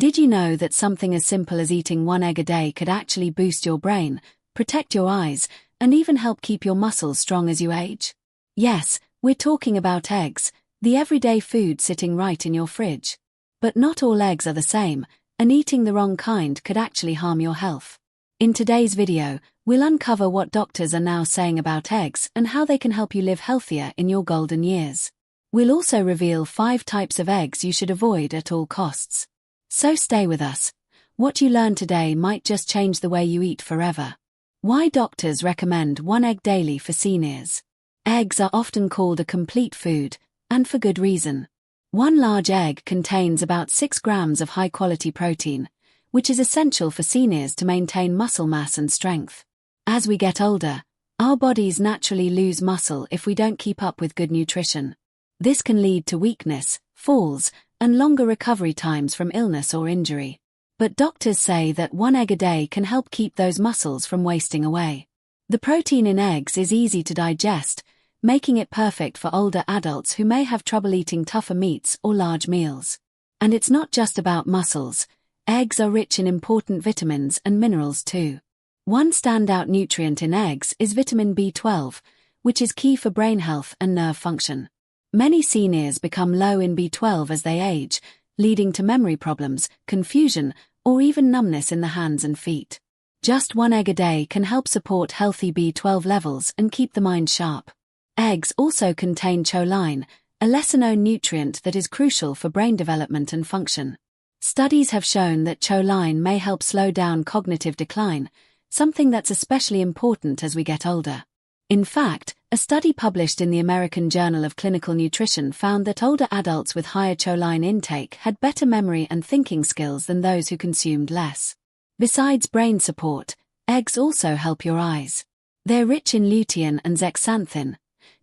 Did you know that something as simple as eating one egg a day could actually boost your brain, protect your eyes, and even help keep your muscles strong as you age? Yes, we're talking about eggs, the everyday food sitting right in your fridge. But not all eggs are the same, and eating the wrong kind could actually harm your health. In today's video, we'll uncover what doctors are now saying about eggs and how they can help you live healthier in your golden years. We'll also reveal 5 types of eggs you should avoid at all costs. So stay with us. What you learn today might just change the way you eat forever. Why doctors recommend one egg daily for seniors. Eggs are often called a complete food, and for good reason. One large egg contains about 6 grams of high-quality protein, which is essential for seniors to maintain muscle mass and strength. As we get older, our bodies naturally lose muscle if we don't keep up with good nutrition. This can lead to weakness, falls, and longer recovery times from illness or injury. But doctors say that one egg a day can help keep those muscles from wasting away. The protein in eggs is easy to digest, making it perfect for older adults who may have trouble eating tougher meats or large meals. And it's not just about muscles. Eggs are rich in important vitamins and minerals too. One standout nutrient in eggs is vitamin B12, which is key for brain health and nerve function. Many seniors become low in B12 as they age, leading to memory problems, confusion, or even numbness in the hands and feet. Just one egg a day can help support healthy B12 levels and keep the mind sharp. Eggs also contain choline, a lesser-known nutrient that is crucial for brain development and function. Studies have shown that choline may help slow down cognitive decline, something that's especially important as we get older. In fact, a study published in the American Journal of Clinical Nutrition found that older adults with higher choline intake had better memory and thinking skills than those who consumed less. Besides brain support, eggs also help your eyes. They're rich in lutein and zeaxanthin,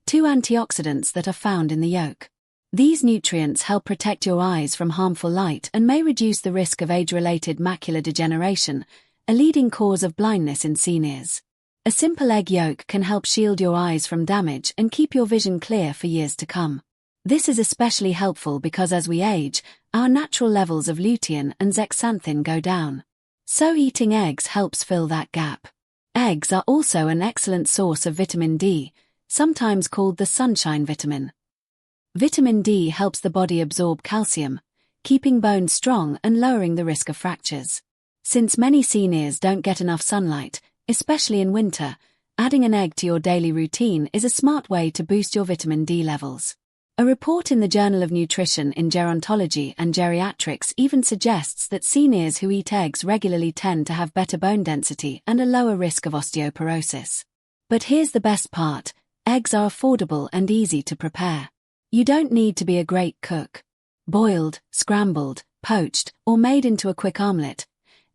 2 antioxidants that are found in the yolk. These nutrients help protect your eyes from harmful light and may reduce the risk of age-related macular degeneration, a leading cause of blindness in seniors. A simple egg yolk can help shield your eyes from damage and keep your vision clear for years to come. This is especially helpful because as we age, our natural levels of lutein and zeaxanthin go down. So eating eggs helps fill that gap. Eggs are also an excellent source of vitamin D, sometimes called the sunshine vitamin. Vitamin D helps the body absorb calcium, keeping bones strong and lowering the risk of fractures. Since many seniors don't get enough sunlight, especially in winter, adding an egg to your daily routine is a smart way to boost your vitamin D levels. A report in the Journal of Nutrition in Gerontology and Geriatrics even suggests that seniors who eat eggs regularly tend to have better bone density and a lower risk of osteoporosis. But here's the best part: eggs are affordable and easy to prepare. You don't need to be a great cook. Boiled, scrambled, poached, or made into a quick omelette,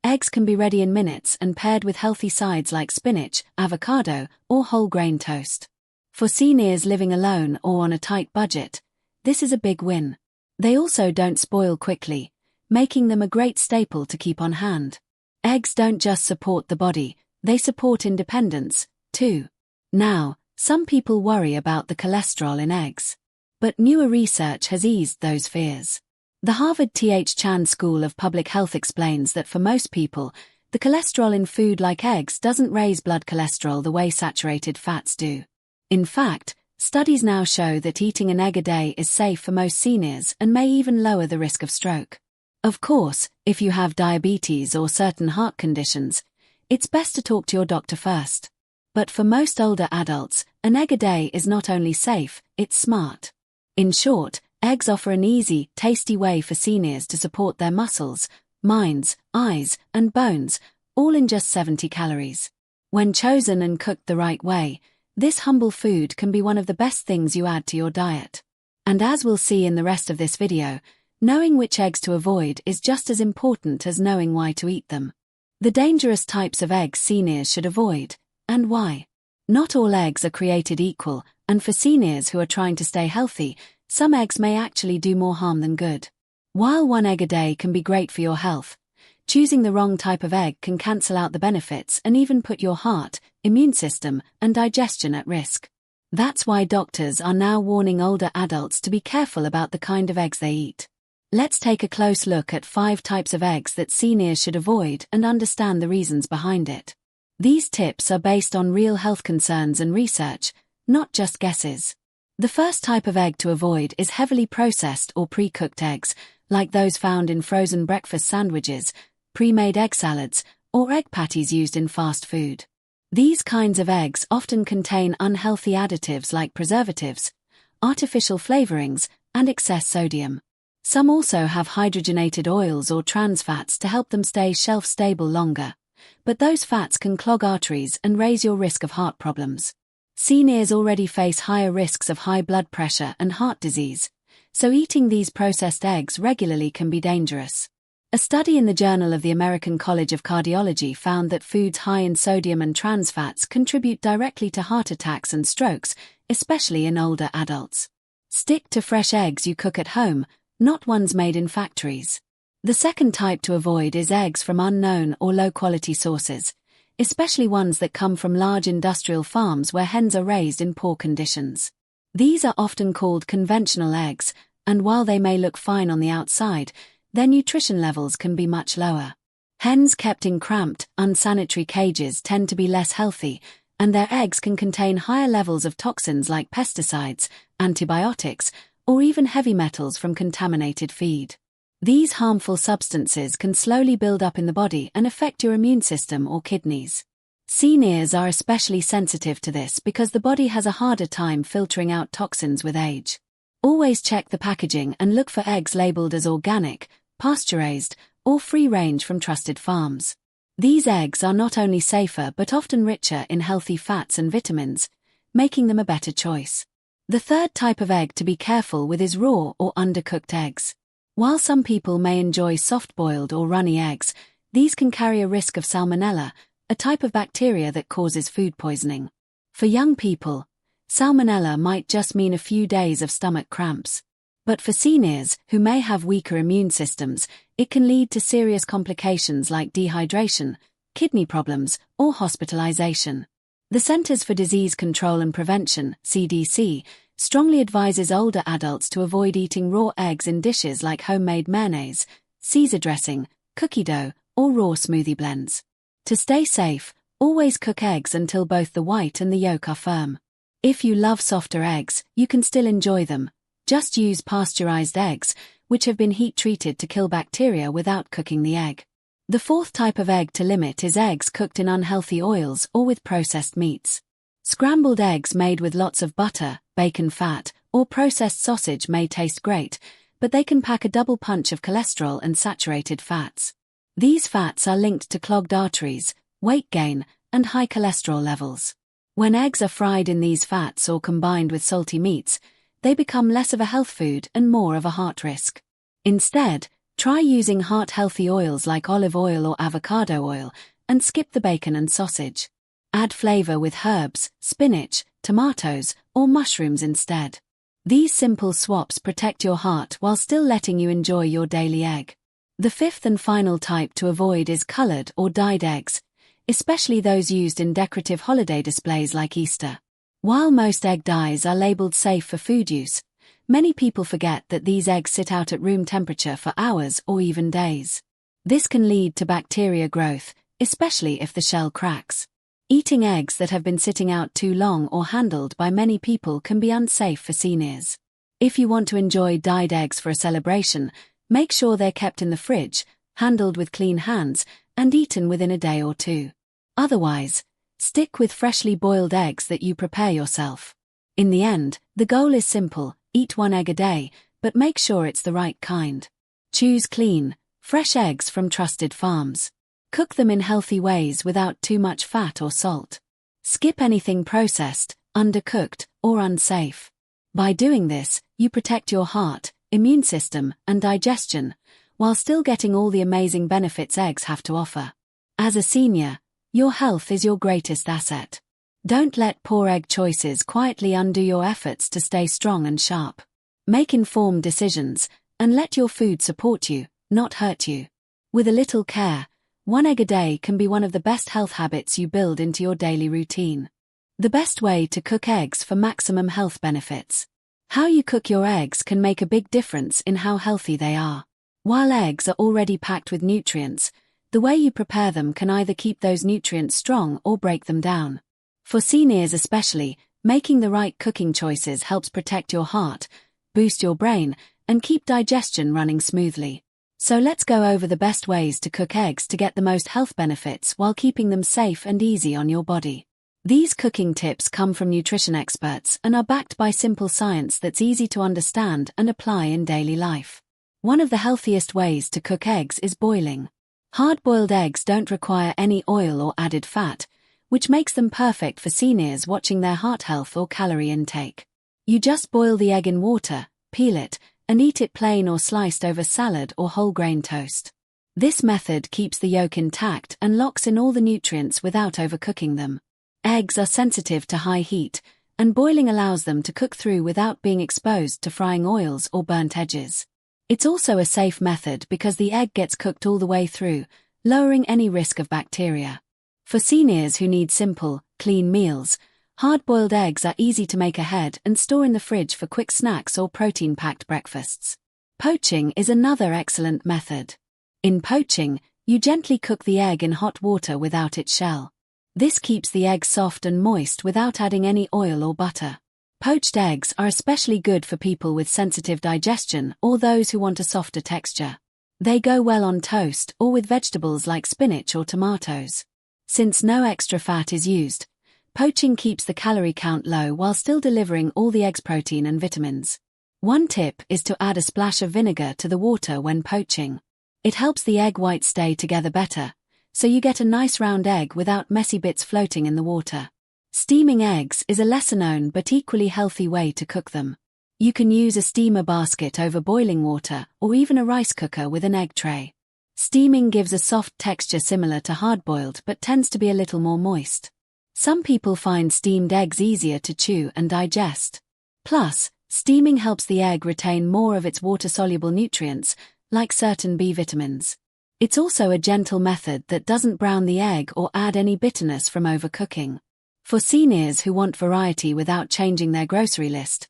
eggs can be ready in minutes and paired with healthy sides like spinach, avocado, or whole grain toast. For seniors living alone or on a tight budget, this is a big win. They also don't spoil quickly, making them a great staple to keep on hand. Eggs don't just support the body, they support independence, too. Now, some people worry about the cholesterol in eggs. But newer research has eased those fears. The Harvard T.H. Chan School of Public Health explains that for most people, the cholesterol in food like eggs doesn't raise blood cholesterol the way saturated fats do. In fact, studies now show that eating an egg a day is safe for most seniors and may even lower the risk of stroke. Of course, if you have diabetes or certain heart conditions, it's best to talk to your doctor first. But for most older adults, an egg a day is not only safe, it's smart. In short, eggs offer an easy, tasty way for seniors to support their muscles, minds, eyes, and bones, all in just 70 calories. When chosen and cooked the right way, this humble food can be one of the best things you add to your diet. And as we'll see in the rest of this video, knowing which eggs to avoid is just as important as knowing why to eat them. The dangerous types of eggs seniors should avoid, and why. Not all eggs are created equal, and for seniors who are trying to stay healthy, some eggs may actually do more harm than good. While one egg a day can be great for your health, choosing the wrong type of egg can cancel out the benefits and even put your heart, immune system, and digestion at risk. That's why doctors are now warning older adults to be careful about the kind of eggs they eat. Let's take a close look at 5 types of eggs that seniors should avoid and understand the reasons behind it. These tips are based on real health concerns and research, not just guesses. The first type of egg to avoid is heavily processed or pre-cooked eggs, like those found in frozen breakfast sandwiches, pre-made egg salads, or egg patties used in fast food. These kinds of eggs often contain unhealthy additives like preservatives, artificial flavorings, and excess sodium. Some also have hydrogenated oils or trans fats to help them stay shelf-stable longer, but those fats can clog arteries and raise your risk of heart problems. Seniors already face higher risks of high blood pressure and heart disease, so eating these processed eggs regularly can be dangerous. A study in the Journal of the American College of Cardiology found that foods high in sodium and trans fats contribute directly to heart attacks and strokes, especially in older adults. Stick to fresh eggs you cook at home, not ones made in factories. The second type to avoid is eggs from unknown or low-quality sources, especially ones that come from large industrial farms where hens are raised in poor conditions. These are often called conventional eggs, and while they may look fine on the outside, their nutrition levels can be much lower. Hens kept in cramped, unsanitary cages tend to be less healthy, and their eggs can contain higher levels of toxins like pesticides, antibiotics, or even heavy metals from contaminated feed. These harmful substances can slowly build up in the body and affect your immune system or kidneys. Seniors are especially sensitive to this because the body has a harder time filtering out toxins with age. Always check the packaging and look for eggs labeled as organic, pasture-raised, or free-range from trusted farms. These eggs are not only safer but often richer in healthy fats and vitamins, making them a better choice. The third type of egg to be careful with is raw or undercooked eggs. While some people may enjoy soft-boiled or runny eggs, these can carry a risk of salmonella, a type of bacteria that causes food poisoning. For young people, salmonella might just mean a few days of stomach cramps. But for seniors, who may have weaker immune systems, it can lead to serious complications like dehydration, kidney problems, or hospitalization. The Centers for Disease Control and Prevention, CDC, strongly advises older adults to avoid eating raw eggs in dishes like homemade mayonnaise, Caesar dressing, cookie dough, or raw smoothie blends. To stay safe, always cook eggs until both the white and the yolk are firm. If you love softer eggs, you can still enjoy them. Just use pasteurized eggs, which have been heat-treated to kill bacteria without cooking the egg. The fourth type of egg to limit is eggs cooked in unhealthy oils or with processed meats. Scrambled eggs made with lots of butter, bacon fat, or processed sausage may taste great, but they can pack a double punch of cholesterol and saturated fats. These fats are linked to clogged arteries, weight gain, and high cholesterol levels. When eggs are fried in these fats or combined with salty meats, they become less of a health food and more of a heart risk. Instead, try using heart-healthy oils like olive oil or avocado oil, and skip the bacon and sausage. Add flavor with herbs, spinach, tomatoes, or mushrooms instead. These simple swaps protect your heart while still letting you enjoy your daily egg. The fifth and final type to avoid is colored or dyed eggs, especially those used in decorative holiday displays like Easter. While most egg dyes are labeled safe for food use, many people forget that these eggs sit out at room temperature for hours or even days. This can lead to bacteria growth, especially if the shell cracks. Eating eggs that have been sitting out too long or handled by many people can be unsafe for seniors. If you want to enjoy dyed eggs for a celebration, make sure they're kept in the fridge, handled with clean hands, and eaten within a day or two. Otherwise, stick with freshly boiled eggs that you prepare yourself. In the end, the goal is simple: eat 1 egg a day, but make sure it's the right kind. Choose clean, fresh eggs from trusted farms. Cook them in healthy ways without too much fat or salt. Skip anything processed, undercooked, or unsafe. By doing this, you protect your heart, immune system, and digestion, while still getting all the amazing benefits eggs have to offer. As a senior, your health is your greatest asset. Don't let poor egg choices quietly undo your efforts to stay strong and sharp. Make informed decisions, and let your food support you, not hurt you. With a little care, 1 egg a day can be one of the best health habits you build into your daily routine. The best way to cook eggs for maximum health benefits. How you cook your eggs can make a big difference in how healthy they are. While eggs are already packed with nutrients, the way you prepare them can either keep those nutrients strong or break them down. For seniors especially, making the right cooking choices helps protect your heart, boost your brain, and keep digestion running smoothly. So let's go over the best ways to cook eggs to get the most health benefits while keeping them safe and easy on your body. These cooking tips come from nutrition experts and are backed by simple science that's easy to understand and apply in daily life. One of the healthiest ways to cook eggs is boiling. Hard-boiled eggs don't require any oil or added fat, which makes them perfect for seniors watching their heart health or calorie intake. You just boil the egg in water, peel it, and eat it plain or sliced over salad or whole grain toast. This method keeps the yolk intact and locks in all the nutrients without overcooking them. Eggs are sensitive to high heat, and boiling allows them to cook through without being exposed to frying oils or burnt edges. It's also a safe method because the egg gets cooked all the way through, lowering any risk of bacteria. For seniors who need simple, clean meals, hard-boiled eggs are easy to make ahead and store in the fridge for quick snacks or protein-packed breakfasts. Poaching is another excellent method. In poaching, you gently cook the egg in hot water without its shell. This keeps the egg soft and moist without adding any oil or butter. Poached eggs are especially good for people with sensitive digestion or those who want a softer texture. They go well on toast or with vegetables like spinach or tomatoes. Since no extra fat is used, poaching keeps the calorie count low while still delivering all the egg's protein and vitamins. One tip is to add a splash of vinegar to the water when poaching. It helps the egg whites stay together better, so you get a nice round egg without messy bits floating in the water. Steaming eggs is a lesser-known but equally healthy way to cook them. You can use a steamer basket over boiling water or even a rice cooker with an egg tray. Steaming gives a soft texture similar to hard-boiled but tends to be a little more moist. Some people find steamed eggs easier to chew and digest. Plus, steaming helps the egg retain more of its water-soluble nutrients, like certain B vitamins. It's also a gentle method that doesn't brown the egg or add any bitterness from overcooking. For seniors who want variety without changing their grocery list,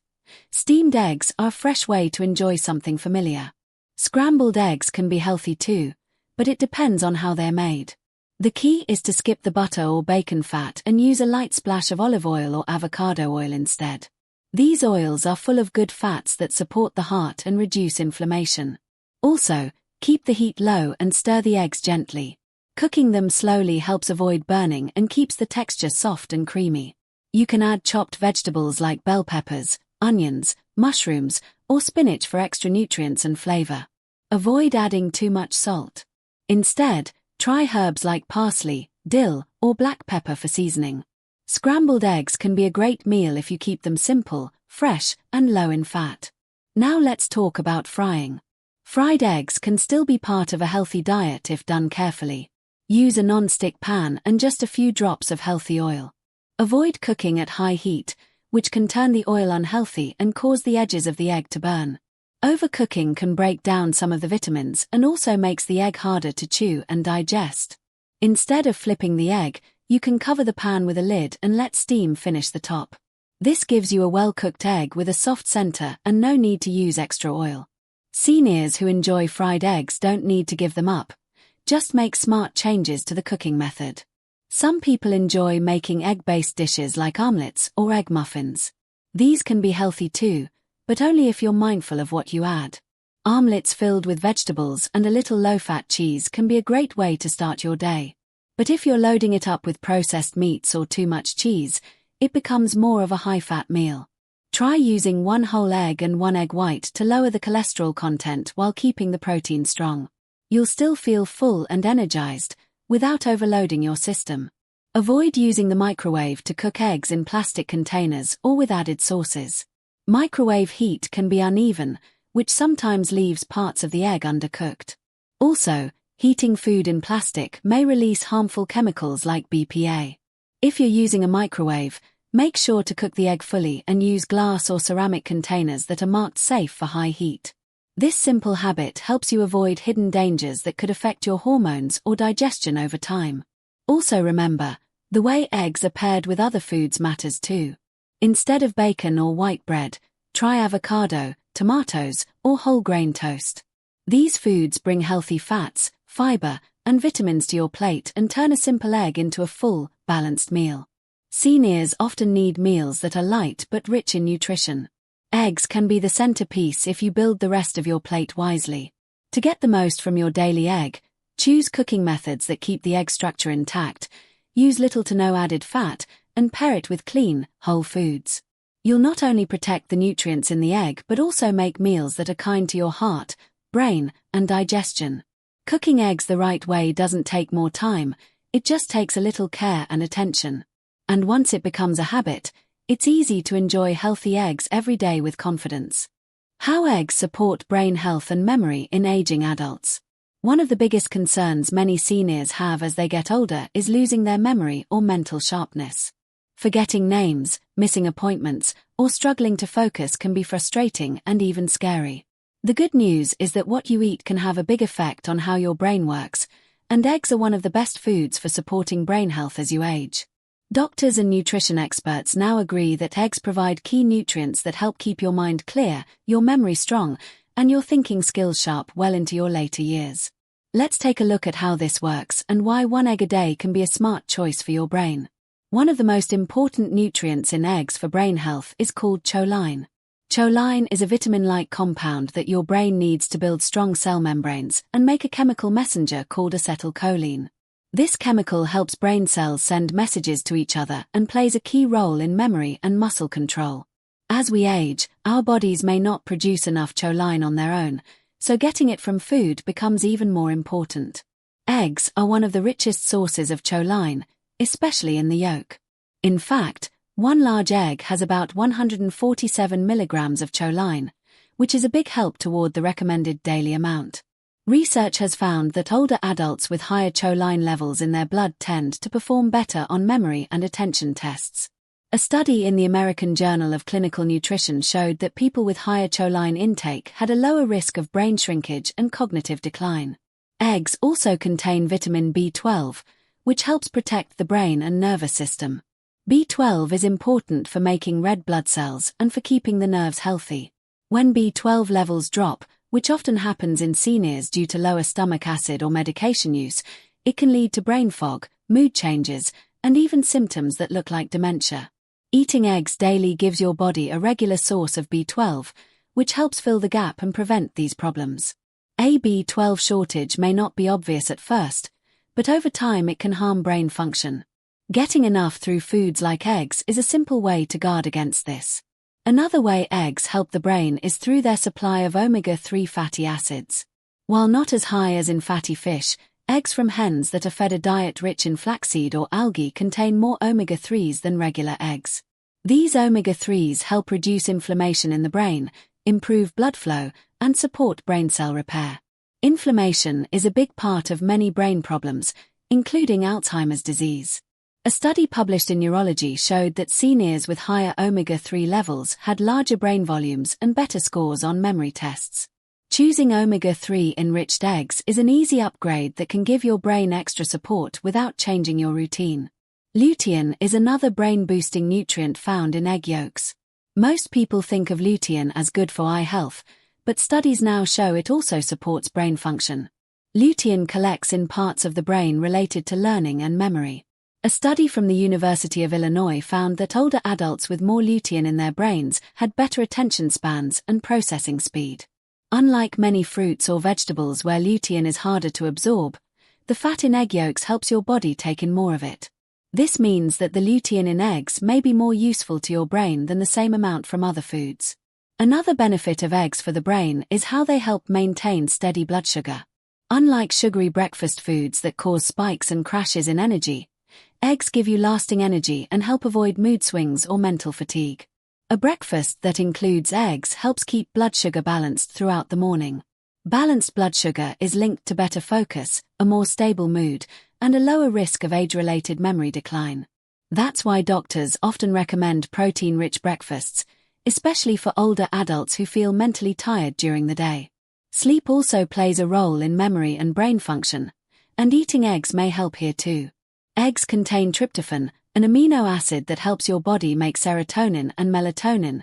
steamed eggs are a fresh way to enjoy something familiar. Scrambled eggs can be healthy too, but it depends on how they're made. The key is to skip the butter or bacon fat and use a light splash of olive oil or avocado oil instead. These oils are full of good fats that support the heart and reduce inflammation. Also, keep the heat low and stir the eggs gently. Cooking them slowly helps avoid burning and keeps the texture soft and creamy. You can add chopped vegetables like bell peppers, onions, mushrooms, or spinach for extra nutrients and flavor. Avoid adding too much salt. Instead, try herbs like parsley, dill, or black pepper for seasoning. Scrambled eggs can be a great meal if you keep them simple, fresh, and low in fat. Now let's talk about frying. Fried eggs can still be part of a healthy diet if done carefully. Use a non-stick pan and just a few drops of healthy oil. Avoid cooking at high heat, which can turn the oil unhealthy and cause the edges of the egg to burn. Overcooking can break down some of the vitamins and also makes the egg harder to chew and digest. Instead of flipping the egg, you can cover the pan with a lid and let steam finish the top. This gives you a well-cooked egg with a soft center and no need to use extra oil. Seniors who enjoy fried eggs don't need to give them up. Just make smart changes to the cooking method. Some people enjoy making egg-based dishes like omelets or egg muffins. These can be healthy too, but only if you're mindful of what you add. Omelets filled with vegetables and a little low-fat cheese can be a great way to start your day. But if you're loading it up with processed meats or too much cheese, it becomes more of a high-fat meal. Try using one whole egg and one egg white to lower the cholesterol content while keeping the protein strong. You'll still feel full and energized, without overloading your system. Avoid using the microwave to cook eggs in plastic containers or with added sauces. Microwave heat can be uneven, which sometimes leaves parts of the egg undercooked. Also, heating food in plastic may release harmful chemicals like BPA. If you're using a microwave, make sure to cook the egg fully and use glass or ceramic containers that are marked safe for high heat. This simple habit helps you avoid hidden dangers that could affect your hormones or digestion over time. Also remember, the way eggs are paired with other foods matters too. Instead of bacon or white bread, Try avocado, tomatoes, or whole grain toast. These foods bring healthy fats, fiber, and vitamins to your plate and turn a simple egg into a full, balanced meal. Seniors often need meals that are light but rich in nutrition. Eggs can be the centerpiece if you build the rest of your plate wisely. To get the most from your daily egg, choose cooking methods that keep the egg structure intact, use little to no added fat, and pair it with clean, whole foods. You'll not only protect the nutrients in the egg but also make meals that are kind to your heart, brain, and digestion. Cooking eggs the right way doesn't take more time, it just takes a little care and attention. And once it becomes a habit, it's easy to enjoy healthy eggs every day with confidence. How eggs support brain health and memory in aging adults. One of the biggest concerns many seniors have as they get older is losing their memory or mental sharpness. Forgetting names, missing appointments, or struggling to focus can be frustrating and even scary. The good news is that what you eat can have a big effect on how your brain works, and eggs are one of the best foods for supporting brain health as you age. Doctors and nutrition experts now agree that eggs provide key nutrients that help keep your mind clear, your memory strong, and your thinking skills sharp well into your later years. Let's take a look at how this works and why one egg a day can be a smart choice for your brain. One of the most important nutrients in eggs for brain health is called choline. Choline is a vitamin-like compound that your brain needs to build strong cell membranes and make a chemical messenger called acetylcholine. This chemical helps brain cells send messages to each other and plays a key role in memory and muscle control. As we age, our bodies may not produce enough choline on their own, so getting it from food becomes even more important. Eggs are one of the richest sources of choline, especially in the yolk. In fact, one large egg has about 147 milligrams of choline, which is a big help toward the recommended daily amount. Research has found that older adults with higher choline levels in their blood tend to perform better on memory and attention tests. A study in the American Journal of Clinical Nutrition showed that people with higher choline intake had a lower risk of brain shrinkage and cognitive decline. Eggs also contain vitamin B12, which helps protect the brain and nervous system. B12 is important for making red blood cells and for keeping the nerves healthy. When B12 levels drop, which often happens in seniors due to lower stomach acid or medication use, it can lead to brain fog, mood changes, and even symptoms that look like dementia. Eating eggs daily gives your body a regular source of B12, which helps fill the gap and prevent these problems. A B12 shortage may not be obvious at first, but over time it can harm brain function. Getting enough through foods like eggs is a simple way to guard against this. Another way eggs help the brain is through their supply of omega-3 fatty acids. While not as high as in fatty fish, eggs from hens that are fed a diet rich in flaxseed or algae contain more omega-3s than regular eggs. These omega-3s help reduce inflammation in the brain, improve blood flow, and support brain cell repair. Inflammation is a big part of many brain problems, including Alzheimer's disease. A study published in Neurology showed that seniors with higher omega-3 levels had larger brain volumes and better scores on memory tests. Choosing omega-3 enriched eggs is an easy upgrade that can give your brain extra support without changing your routine. Lutein is another brain-boosting nutrient found in egg yolks. Most people think of lutein as good for eye health, but studies now show it also supports brain function. Lutein collects in parts of the brain related to learning and memory. A study from the University of Illinois found that older adults with more lutein in their brains had better attention spans and processing speed. Unlike many fruits or vegetables where lutein is harder to absorb, the fat in egg yolks helps your body take in more of it. This means that the lutein in eggs may be more useful to your brain than the same amount from other foods. Another benefit of eggs for the brain is how they help maintain steady blood sugar. Unlike sugary breakfast foods that cause spikes and crashes in energy, eggs give you lasting energy and help avoid mood swings or mental fatigue. A breakfast that includes eggs helps keep blood sugar balanced throughout the morning. Balanced blood sugar is linked to better focus, a more stable mood, and a lower risk of age-related memory decline. That's why doctors often recommend protein-rich breakfasts, especially for older adults who feel mentally tired during the day. Sleep also plays a role in memory and brain function, and eating eggs may help here too. Eggs contain tryptophan, an amino acid that helps your body make serotonin and melatonin,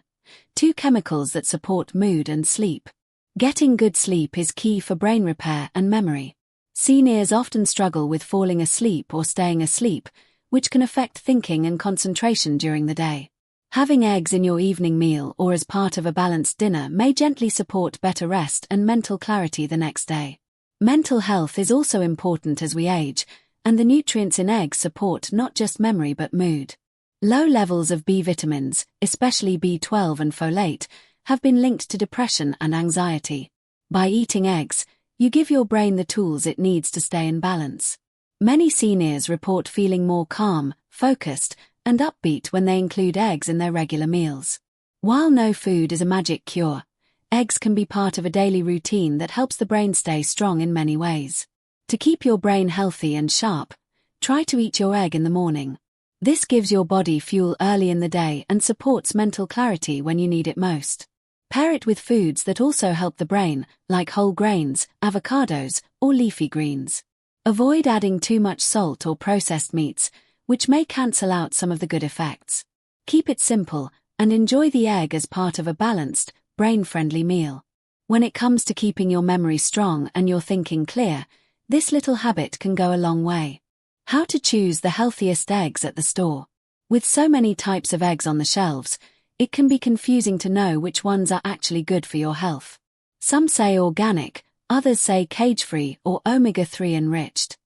two chemicals that support mood and sleep. Getting good sleep is key for brain repair and memory. Seniors often struggle with falling asleep or staying asleep, which can affect thinking and concentration during the day. Having eggs in your evening meal or as part of a balanced dinner may gently support better rest and mental clarity the next day. Mental health is also important as we age, and the nutrients in eggs support not just memory but mood. Low levels of B vitamins, especially B12 and folate, have been linked to depression and anxiety. By eating eggs, you give your brain the tools it needs to stay in balance. Many seniors report feeling more calm, focused, and upbeat when they include eggs in their regular meals. While no food is a magic cure, eggs can be part of a daily routine that helps the brain stay strong in many ways. To keep your brain healthy and sharp, try to eat your egg in the morning. This gives your body fuel early in the day and supports mental clarity when you need it most. Pair it with foods that also help the brain, like whole grains, avocados, or leafy greens. Avoid adding too much salt or processed meats, which may cancel out some of the good effects. Keep it simple, and enjoy the egg as part of a balanced, brain-friendly meal. When it comes to keeping your memory strong and your thinking clear, this little habit can go a long way. How to choose the healthiest eggs at the store. With so many types of eggs on the shelves, it can be confusing to know which ones are actually good for your health. Some say organic, others say cage-free or omega-3 enriched.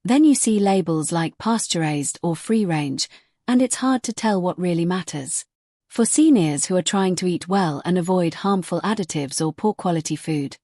Then you see labels like pasture-raised or free-range, and it's hard to tell what really matters. For seniors who are trying to eat well and avoid harmful additives or poor-quality food,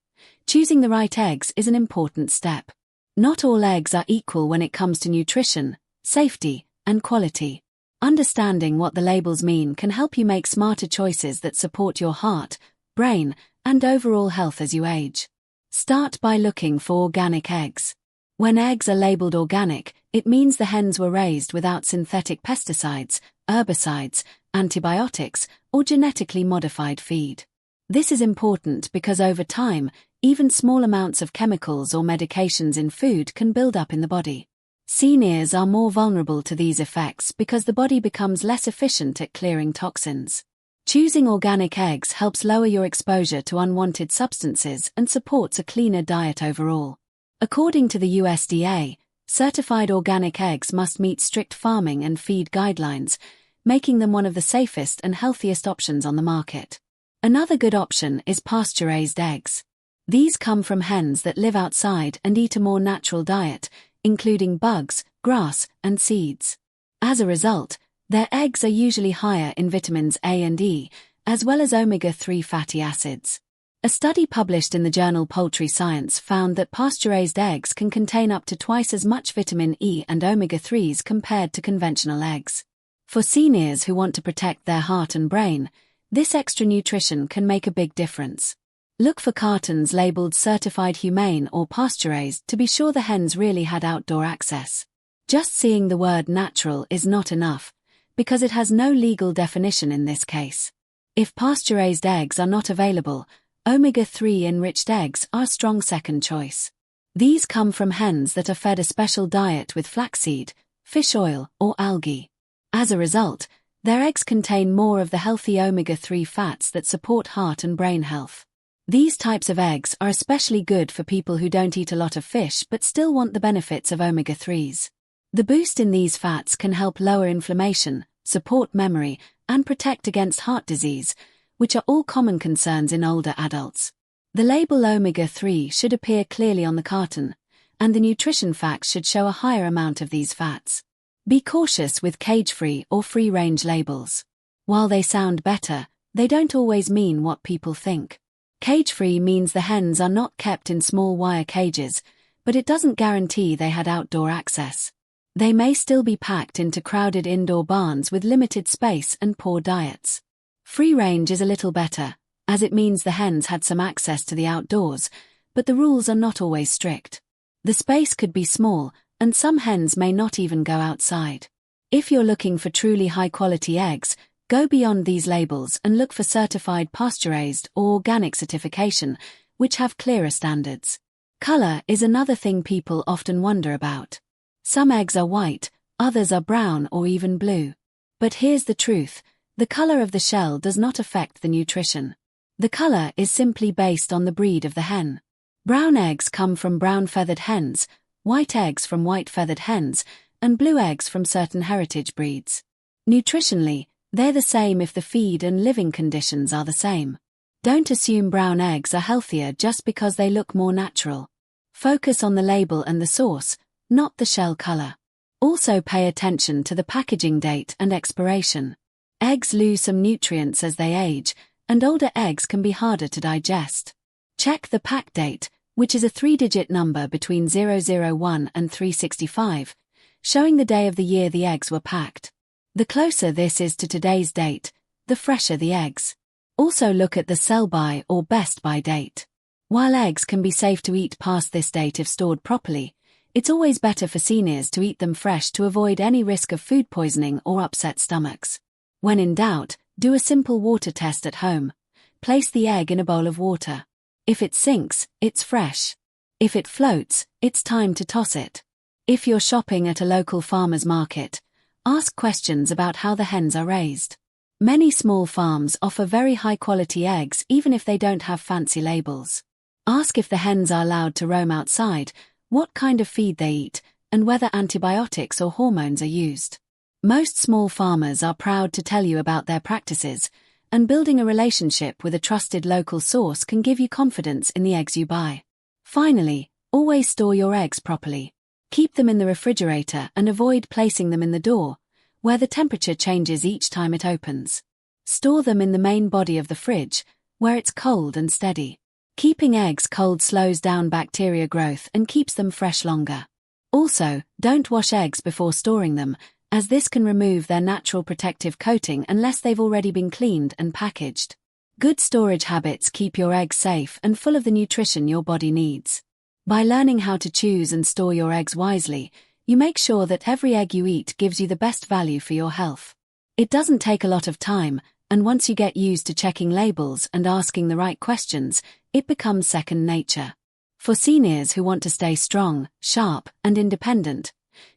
choosing the right eggs is an important step. Not all eggs are equal when it comes to nutrition, safety, and quality. Understanding what the labels mean can help you make smarter choices that support your heart, brain, and overall health as you age. Start by looking for organic eggs. When eggs are labeled organic, it means the hens were raised without synthetic pesticides, herbicides, antibiotics, or genetically modified feed. This is important because over time, even small amounts of chemicals or medications in food can build up in the body. Seniors are more vulnerable to these effects because the body becomes less efficient at clearing toxins. Choosing organic eggs helps lower your exposure to unwanted substances and supports a cleaner diet overall. According to the USDA, certified organic eggs must meet strict farming and feed guidelines, making them one of the safest and healthiest options on the market. Another good option is pasture-raised eggs. These come from hens that live outside and eat a more natural diet, including bugs, grass, and seeds. As a result, their eggs are usually higher in vitamins A and E, as well as omega-3 fatty acids. A study published in the journal Poultry Science found that pasture-raised eggs can contain up to twice as much vitamin E and omega-3s compared to conventional eggs. For seniors who want to protect their heart and brain, this extra nutrition can make a big difference. Look for cartons labeled certified humane or pasture-raised to be sure the hens really had outdoor access. Just seeing the word natural is not enough, because it has no legal definition in this case. If pasture-raised eggs are not available, omega-3 enriched eggs are a strong second choice. These come from hens that are fed a special diet with flaxseed, fish oil, or algae. As a result, their eggs contain more of the healthy omega-3 fats that support heart and brain health. These types of eggs are especially good for people who don't eat a lot of fish but still want the benefits of omega-3s. The boost in these fats can help lower inflammation, support memory, and protect against heart disease, which are all common concerns in older adults. The label omega-3 should appear clearly on the carton, and the nutrition facts should show a higher amount of these fats. Be cautious with cage-free or free-range labels. While they sound better, they don't always mean what people think. Cage-free means the hens are not kept in small wire cages, but it doesn't guarantee they had outdoor access. They may still be packed into crowded indoor barns with limited space and poor diets. Free-range is a little better, as it means the hens had some access to the outdoors, but the rules are not always strict. The space could be small, and some hens may not even go outside. If you're looking for truly high-quality eggs, go beyond these labels and look for certified pasture-raised or organic certification, which have clearer standards. Color is another thing people often wonder about. Some eggs are white, others are brown or even blue. But here's the truth, The color of the shell does not affect the nutrition. The color is simply based on the breed of the hen. Brown eggs come from brown-feathered hens, white eggs from white-feathered hens, and blue eggs from certain heritage breeds. Nutritionally, they're the same if the feed and living conditions are the same. Don't assume brown eggs are healthier just because they look more natural. Focus on the label and the source, not the shell color. Also pay attention to the packaging date and expiration. Eggs lose some nutrients as they age, and older eggs can be harder to digest. Check the pack date, which is a 3-digit number between 001 and 365, showing the day of the year the eggs were packed. The closer this is to today's date, the fresher the eggs. Also look at the sell-by or best-by date. While eggs can be safe to eat past this date if stored properly, it's always better for seniors to eat them fresh to avoid any risk of food poisoning or upset stomachs. When in doubt, do a simple water test at home. Place the egg in a bowl of water. If it sinks, it's fresh. If it floats, it's time to toss it. If you're shopping at a local farmer's market, ask questions about how the hens are raised. Many small farms offer very high-quality eggs even if they don't have fancy labels. Ask if the hens are allowed to roam outside, what kind of feed they eat, and whether antibiotics or hormones are used. Most small farmers are proud to tell you about their practices, and building a relationship with a trusted local source can give you confidence in the eggs you buy. Finally, always store your eggs properly. Keep them in the refrigerator and avoid placing them in the door, where the temperature changes each time it opens. Store them in the main body of the fridge, where it's cold and steady. Keeping eggs cold slows down bacteria growth and keeps them fresh longer. Also, don't wash eggs before storing them, as this can remove their natural protective coating unless they've already been cleaned and packaged. Good storage habits keep your eggs safe and full of the nutrition your body needs. By learning how to choose and store your eggs wisely, you make sure that every egg you eat gives you the best value for your health. It doesn't take a lot of time, and once you get used to checking labels and asking the right questions, it becomes second nature. For seniors who want to stay strong, sharp, and independent,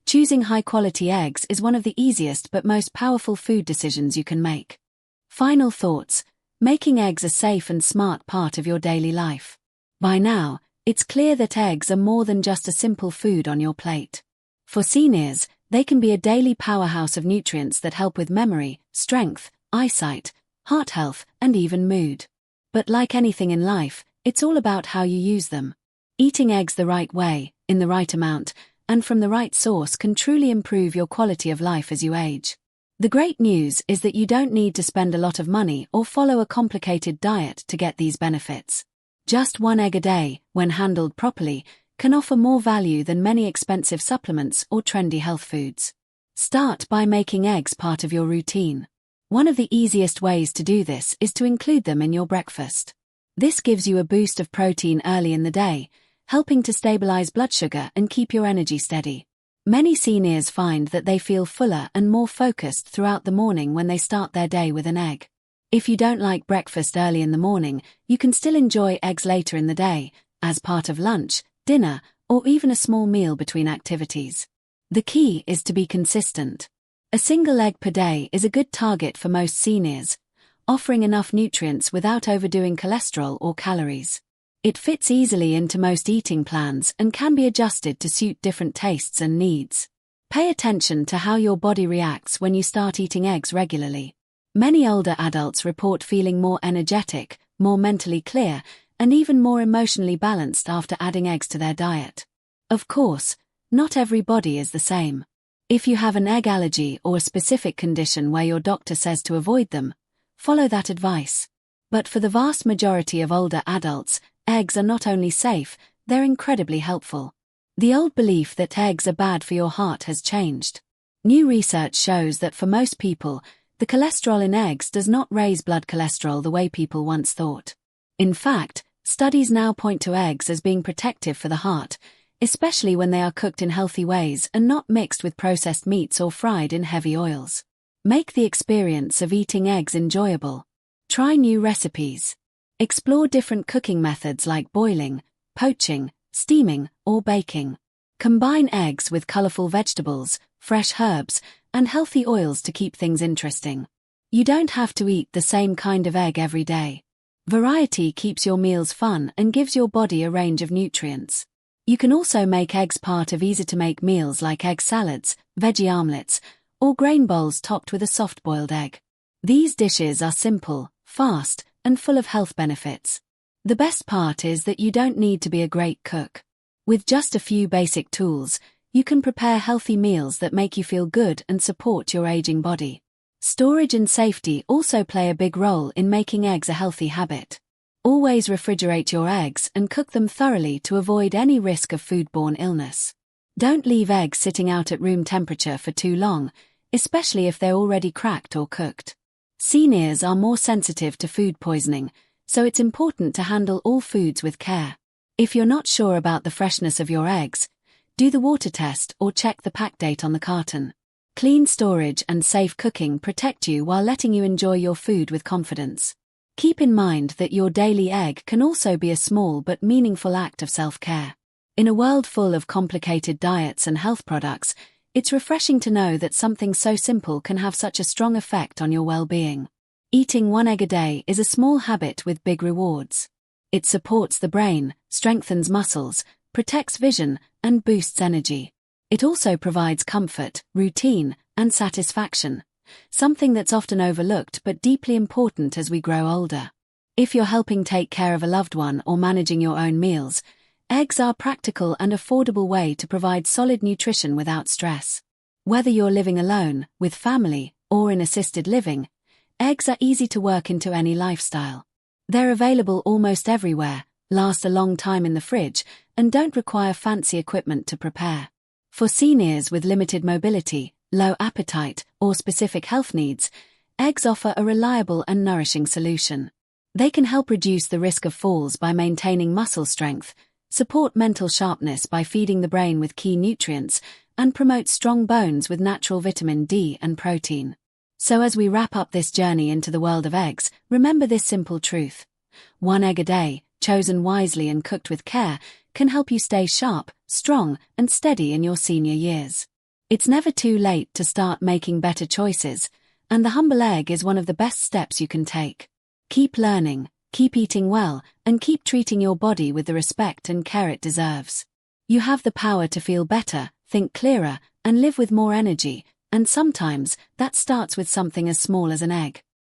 choosing high-quality eggs is one of the easiest but most powerful food decisions you can make. Final thoughts: making eggs a safe and smart part of your daily life. By now, it's clear that eggs are more than just a simple food on your plate. For seniors, they can be a daily powerhouse of nutrients that help with memory, strength, eyesight, heart health, and even mood. But like anything in life, it's all about how you use them. Eating eggs the right way, in the right amount, and from the right source can truly improve your quality of life as you age. The great news is that you don't need to spend a lot of money or follow a complicated diet to get these benefits. Just one egg a day, when handled properly, can offer more value than many expensive supplements or trendy health foods. Start by making eggs part of your routine. One of the easiest ways to do this is to include them in your breakfast. This gives you a boost of protein early in the day, helping to stabilize blood sugar and keep your energy steady. Many seniors find that they feel fuller and more focused throughout the morning when they start their day with an egg. If you don't like breakfast early in the morning, you can still enjoy eggs later in the day, as part of lunch, dinner, or even a small meal between activities. The key is to be consistent. A single egg per day is a good target for most seniors, offering enough nutrients without overdoing cholesterol or calories. It fits easily into most eating plans and can be adjusted to suit different tastes and needs. Pay attention to how your body reacts when you start eating eggs regularly. Many older adults report feeling more energetic, more mentally clear, and even more emotionally balanced after adding eggs to their diet. Of course, not every body is the same. If you have an egg allergy or a specific condition where your doctor says to avoid them, follow that advice. But for the vast majority of older adults, eggs are not only safe, they're incredibly helpful. The old belief that eggs are bad for your heart has changed. New research shows that for most people, the cholesterol in eggs does not raise blood cholesterol the way people once thought. In fact, studies now point to eggs as being protective for the heart, especially when they are cooked in healthy ways and not mixed with processed meats or fried in heavy oils. Make the experience of eating eggs enjoyable. Try new recipes. Explore different cooking methods like boiling, poaching, steaming, or baking. Combine eggs with colorful vegetables, fresh herbs, and healthy oils to keep things interesting. You don't have to eat the same kind of egg every day. Variety keeps your meals fun and gives your body a range of nutrients. You can also make eggs part of easy-to-make meals like egg salads, veggie omelets, or grain bowls topped with a soft-boiled egg. These dishes are simple, fast, and full of health benefits. The best part is that you don't need to be a great cook. With just a few basic tools, you can prepare healthy meals that make you feel good and support your aging body. Storage and safety also play a big role in making eggs a healthy habit. Always refrigerate your eggs and cook them thoroughly to avoid any risk of foodborne illness. Don't leave eggs sitting out at room temperature for too long, especially if they're already cracked or cooked. Seniors are more sensitive to food poisoning, so it's important to handle all foods with care. If you're not sure about the freshness of your eggs, do the water test or check the pack date on the carton. Clean storage and safe cooking protect you while letting you enjoy your food with confidence. Keep in mind that your daily egg can also be a small but meaningful act of self-care. In a world full of complicated diets and health products, it's refreshing to know that something so simple can have such a strong effect on your well-being. Eating one egg a day is a small habit with big rewards. It supports the brain, strengthens muscles, protects vision, and boosts energy. It also provides comfort, routine, and satisfaction, something that's often overlooked but deeply important as we grow older. If you're helping take care of a loved one or managing your own meals, eggs are a practical and affordable way to provide solid nutrition without stress. Whether you're living alone, with family, or in assisted living, eggs are easy to work into any lifestyle. They're available almost everywhere, last a long time in the fridge, and don't require fancy equipment to prepare. For seniors with limited mobility, low appetite, or specific health needs, eggs offer a reliable and nourishing solution. They can help reduce the risk of falls by maintaining muscle strength, support mental sharpness by feeding the brain with key nutrients, and promote strong bones with natural vitamin D and protein. So as we wrap up this journey into the world of eggs, remember this simple truth. One egg a day, chosen wisely and cooked with care, can help you stay sharp, strong, and steady in your senior years. It's never too late to start making better choices, and the humble egg is one of the best steps you can take. Keep learning, keep eating well, and keep treating your body with the respect and care it deserves. You have the power to feel better, think clearer, and live with more energy, and sometimes that starts with something as small as an egg.